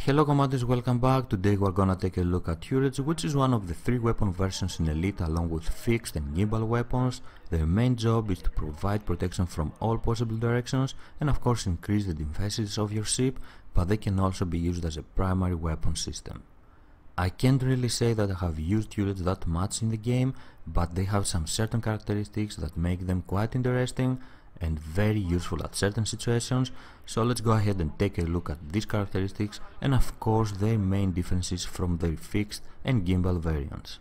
Hello commanders, welcome back. Today we're gonna take a look at turrets, which is one of the 3 weapon versions in Elite along with fixed and gimbal weapons. Their main job is to provide protection from all possible directions and of course increase the defenses of your ship, but they can also be used as a primary weapon system. I can't really say that I have used turrets that much in the game, but they have some certain characteristics that make them quite interesting and very useful at certain situations, so let's go ahead and take a look at these characteristics and of course their main differences from their fixed and gimbal variants.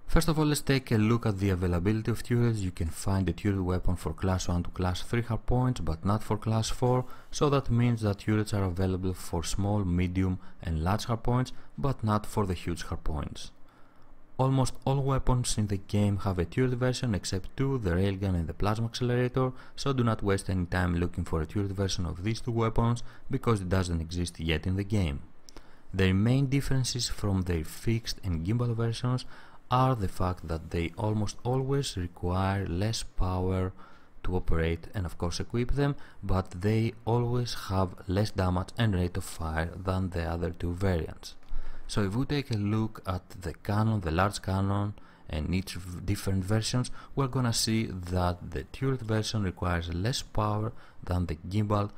First of all, let's take a look at the availability of turrets. You can find a turret weapon for class 1 to class 3 hardpoints but not for class 4, so that means that turrets are available for small, medium and large hardpoints but not for the huge hardpoints. Almost all weapons in the game have a turret version except 2, the railgun and the plasma accelerator, so do not waste any time looking for a turret version of these 2 weapons because it doesn't exist yet in the game. Their main differences from their fixed and gimbal versions are the fact that they almost always require less power to operate and of course equip them, but they always have less damage and rate of fire than the other 2 variants. So if we take a look at the cannon, the large cannon and each different versions, we're gonna see that the turret version requires less power than the gimbal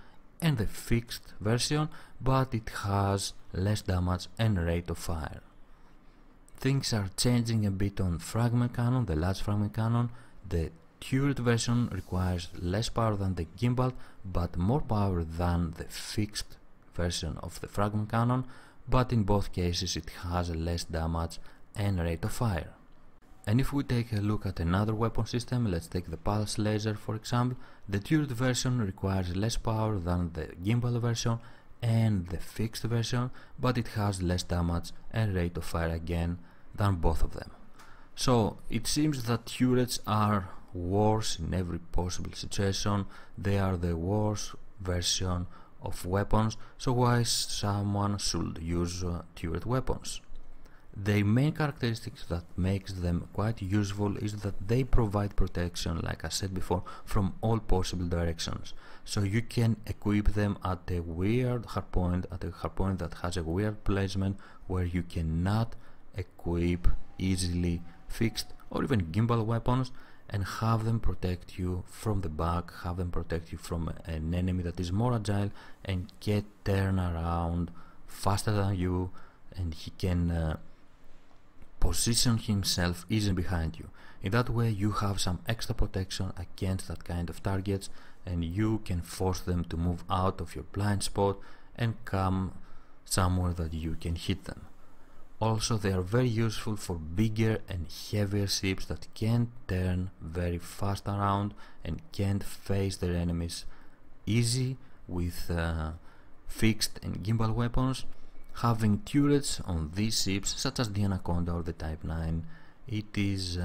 and the fixed version, but it has less damage and rate of fire. Things are changing a bit on fragment cannon, the large fragment cannon. The turret version requires less power than the gimbal but more power than the fixed version of the fragment cannon, but in both cases it has less damage and rate of fire. And if we take a look at another weapon system, let's take the pulse laser for example, the turret version requires less power than the gimbal version and the fixed version, but it has less damage and rate of fire again than both of them. So it seems that turrets are worse in every possible situation. They are the worst version of weapons, so why someone should use turret weapons? Their main characteristics that makes them quite useful is that they provide protection, like I said before, from all possible directions. So you can equip them at a weird hardpoint, at a hardpoint that has a weird placement where you cannot equip easily fixed or even gimbal weapons, and have them protect you from the back, have them protect you from an enemy that is more agile and can turn around faster than you, and he can position himself easily behind you. In that way you have some extra protection against that kind of targets, and you can force them to move out of your blind spot and come somewhere that you can hit them. Also, they are very useful for bigger and heavier ships that can't turn very fast around and can't face their enemies easy with fixed and gimbal weapons. Having turrets on these ships, such as the Anaconda or the Type 9, it is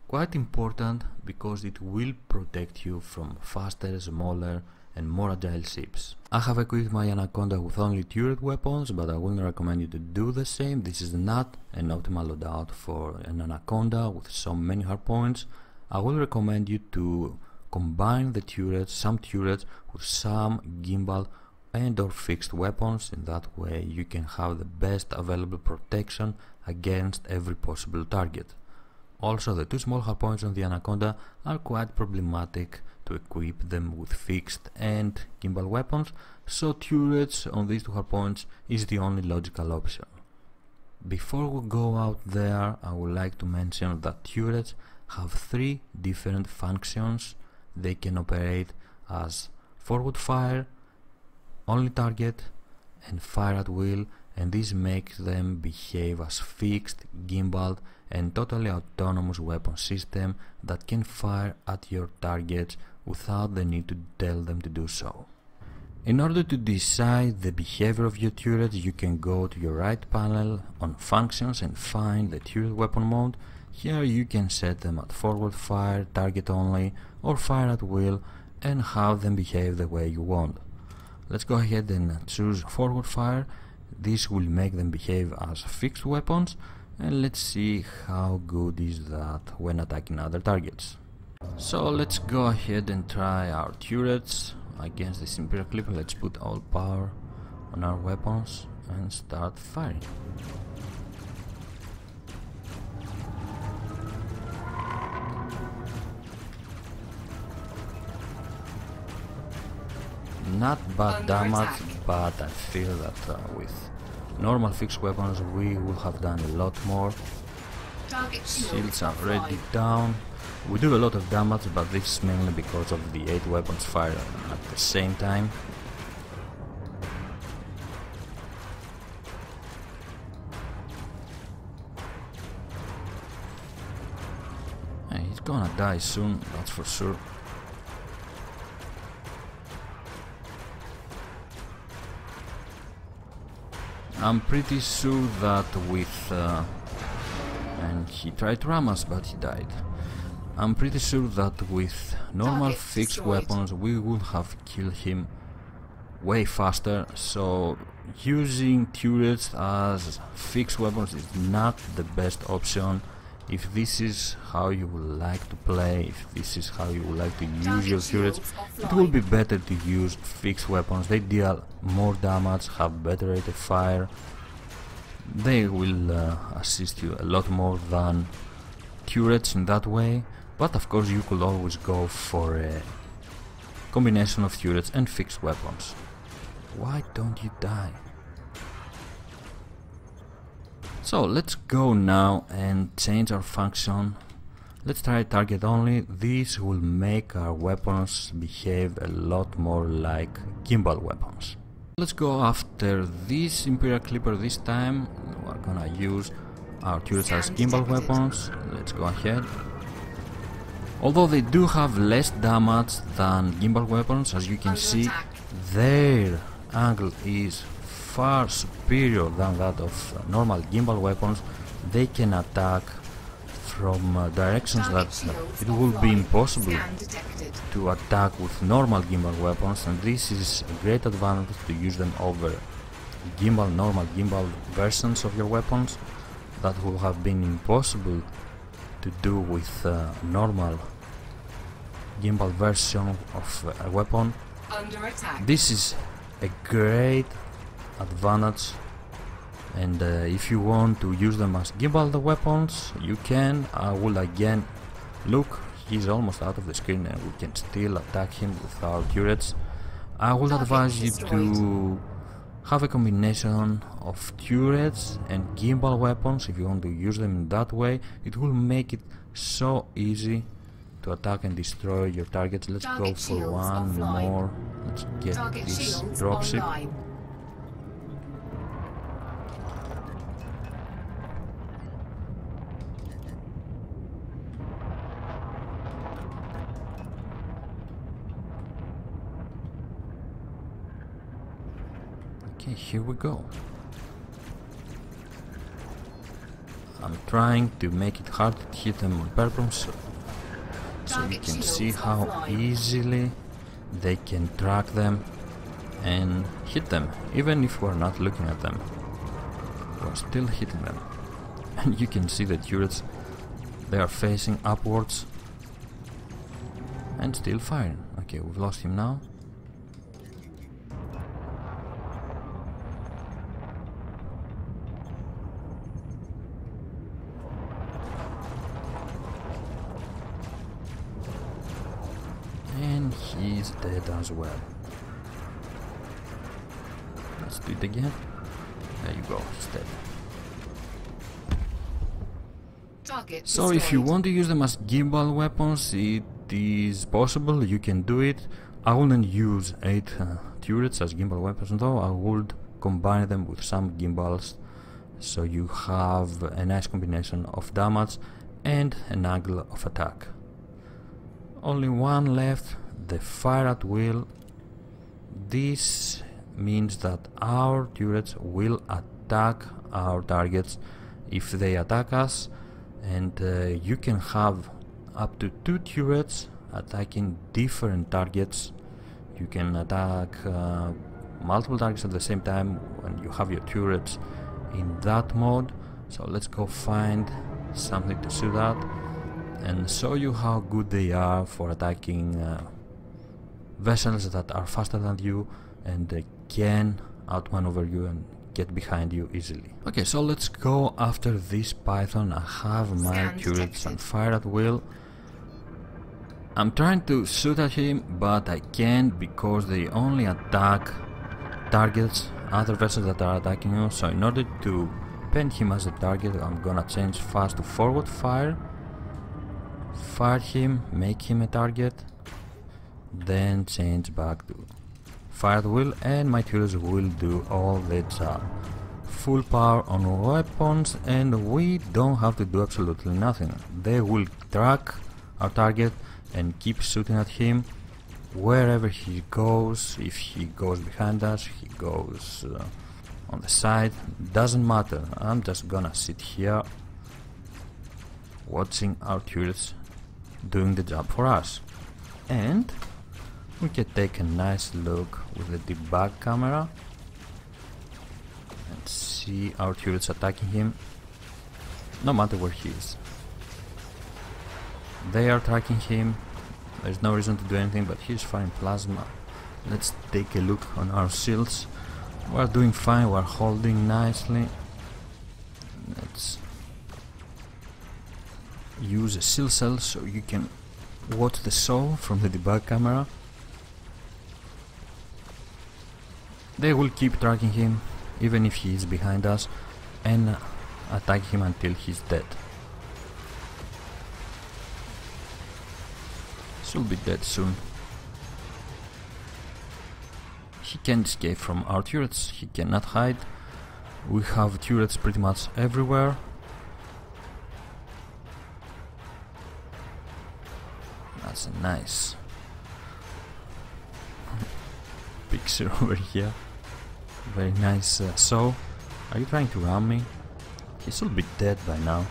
quite important because it will protect you from faster, smaller and more agile ships. I have equipped my Anaconda with only turret weapons, but I wouldn't recommend you to do the same. This is not an optimal loadout for an Anaconda with so many hardpoints. I will recommend you to combine the turrets, some turrets with some gimbal and or fixed weapons. In that way you can have the best available protection against every possible target. Also, the 2 small hardpoints on the Anaconda are quite problematic to equip them with fixed and gimbal weapons, so turrets on these 2 hardpoints is the only logical option. Before we go out there, I would like to mention that turrets have 3 different functions. They can operate as forward fire, only target and fire at will, and this makes them behave as fixed, gimbaled and totally autonomous weapon system that can fire at your targets without the need to tell them to do so. In order to decide the behavior of your turret, you can go to your right panel on functions and find the turret weapon mode. Here you can set them at forward fire, target only or fire at will and have them behave the way you want. Let's go ahead and choose forward fire. This will make them behave as fixed weapons, and let's see how good is that when attacking other targets. So let's go ahead and try our turrets against this Imperial Clipper. Let's put all power on our weapons and start firing. Not bad damage, but I feel that with normal fixed weapons we would have done a lot more. Shields are already down. We do a lot of damage, but this is mainly because of the 8 weapons fire at the same time. And he's gonna die soon, that's for sure. I'm pretty sure that with and he tried to ram us, but he died. I'm pretty sure that with normal fixed weapons we would have killed him way faster, so using turrets as fixed weapons is not the best option. If this is how you would like to play, if this is how you would like to use your turrets, it will be better to use fixed weapons. They deal more damage, have better rate of fire, they will assist you a lot more than turrets in that way. But of course you could always go for a combination of turrets and fixed weapons. Why don't you die? So let's go now and change our function. Let's try target only. This will make our weapons behave a lot more like gimbal weapons. Let's go after this Imperial Clipper this time. We're gonna use our turrets as gimbal weapons. Let's go ahead. Although they do have less damage than gimbal weapons, as you can see, their angle is far superior than that of normal gimbal weapons. They can attack from directions that it will be impossible to attack with normal gimbal weapons, and this is a great advantage to use them over normal gimbal versions of your weapons that would have been impossible to do with normal gimbal version of a weapon. This is a great advantage, and if you want to use them as gimbal weapons, you can. I will again look, he's almost out of the screen and we can still attack him with our turrets. I would advise you to have a combination of turrets and gimbal weapons. If you want to use them in that way, it will make it so easy to attack and destroy your targets. Let's go for one more. Let's get this dropship. Okay, here we go. I'm trying to make it hard to hit them on purpose, so you can see how easily they can track them and hit them, even if we're not looking at them. We're still hitting them. And you can see the turrets, they are facing upwards and still firing. Okay, we've lost him now. And he's dead as well. Let's do it again. There you go, he's dead. So if you want to use them as gimbal weapons, it is possible, you can do it. I wouldn't use 8 turrets as gimbal weapons though. I would combine them with some gimbals, so you have a nice combination of damage and an angle of attack. Only one left, the fire at will. This means that our turrets will attack our targets if they attack us, and you can have up to 2 turrets attacking different targets. You can attack multiple targets at the same time when you have your turrets in that mode. So let's go find something to suit that and show you how good they are for attacking vessels that are faster than you and can outmaneuver you and get behind you easily. Okay, so let's go after this python. I have my turrets and fire at will. I'm trying to shoot at him, but I can't because they only attack targets, other vessels that are attacking you. So in order to paint him as a target, I'm gonna change fast to forward fire. Fire him, make him a target, then change back to fire at will, and my turrets will do all the job. Full power on weapons, and we don't have to do absolutely nothing. They will track our target and keep shooting at him wherever he goes. If he goes behind us, he goes on the side, doesn't matter. I'm just gonna sit here watching our turrets doing the job for us. And we can take a nice look with the debug camera and see our turrets attacking him no matter where he is. They are tracking him. There's no reason to do anything, but he's firing plasma. Let's take a look on our shields. We're doing fine, we're holding nicely. Let's use a shield cell so you can watch the show from the debug camera. They will keep tracking him even if he is behind us and attack him until he's dead. He'll be dead soon. He can't escape from our turrets, he cannot hide. We have turrets pretty much everywhere. That's a nice picture over here. Very nice. So, are you trying to ram me? He should be dead by now.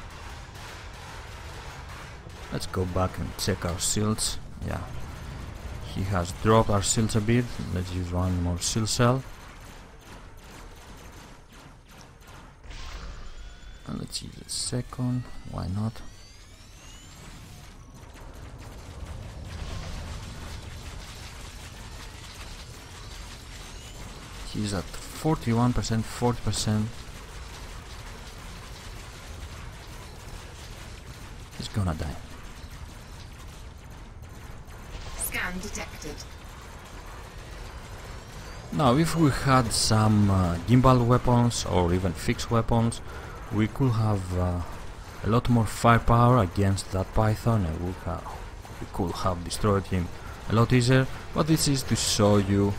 Let's go back and check our shields. Yeah, he has dropped our shields a bit. Let's use one more shield cell. And let's use a second, why not? He's at 41%, 40%. He's gonna die. Detected. Now, if we had some gimbal weapons or even fixed weapons, we could have a lot more firepower against that python, and we could have destroyed him a lot easier. But this is to show you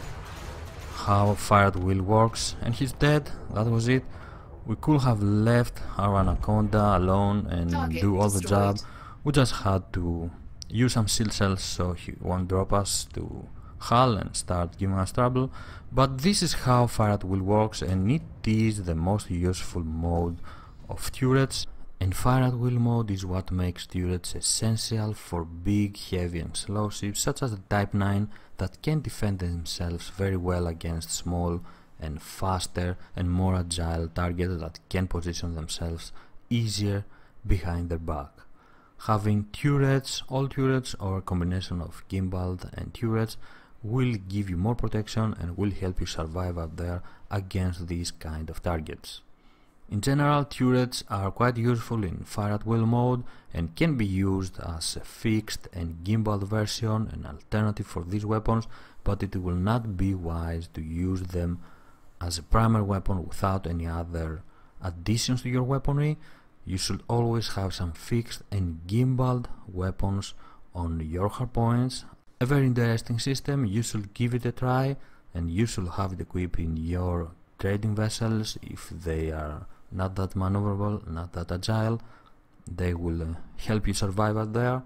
how fire at will works, and he's dead. That was it. We could have left our anaconda alone and do all the job. We just had to use some shield cells so he won't drop us to hull and start giving us trouble. But this is how fire at will works, and it is the most useful mode of turrets. And fire at will mode is what makes turrets essential for big, heavy and slow ships such as the Type 9 that can defend themselves very well against small and faster and more agile targets that can position themselves easier behind their back. Having turrets, all turrets or a combination of gimbaled and turrets will give you more protection and will help you survive out there against these kind of targets. In general, turrets are quite useful in fire at will mode and can be used as a fixed and gimbaled version, an alternative for these weapons, but it will not be wise to use them as a primary weapon without any other additions to your weaponry. You should always have some fixed and gimbaled weapons on your hardpoints. A very interesting system, you should give it a try, and you should have it equipped in your trading vessels. If they are not that maneuverable, not that agile, they will help you survive out there.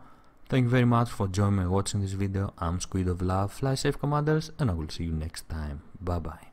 Thank you very much for joining me watching this video. I'm SquidofLuv, fly safe commanders, and I will see you next time. Bye bye.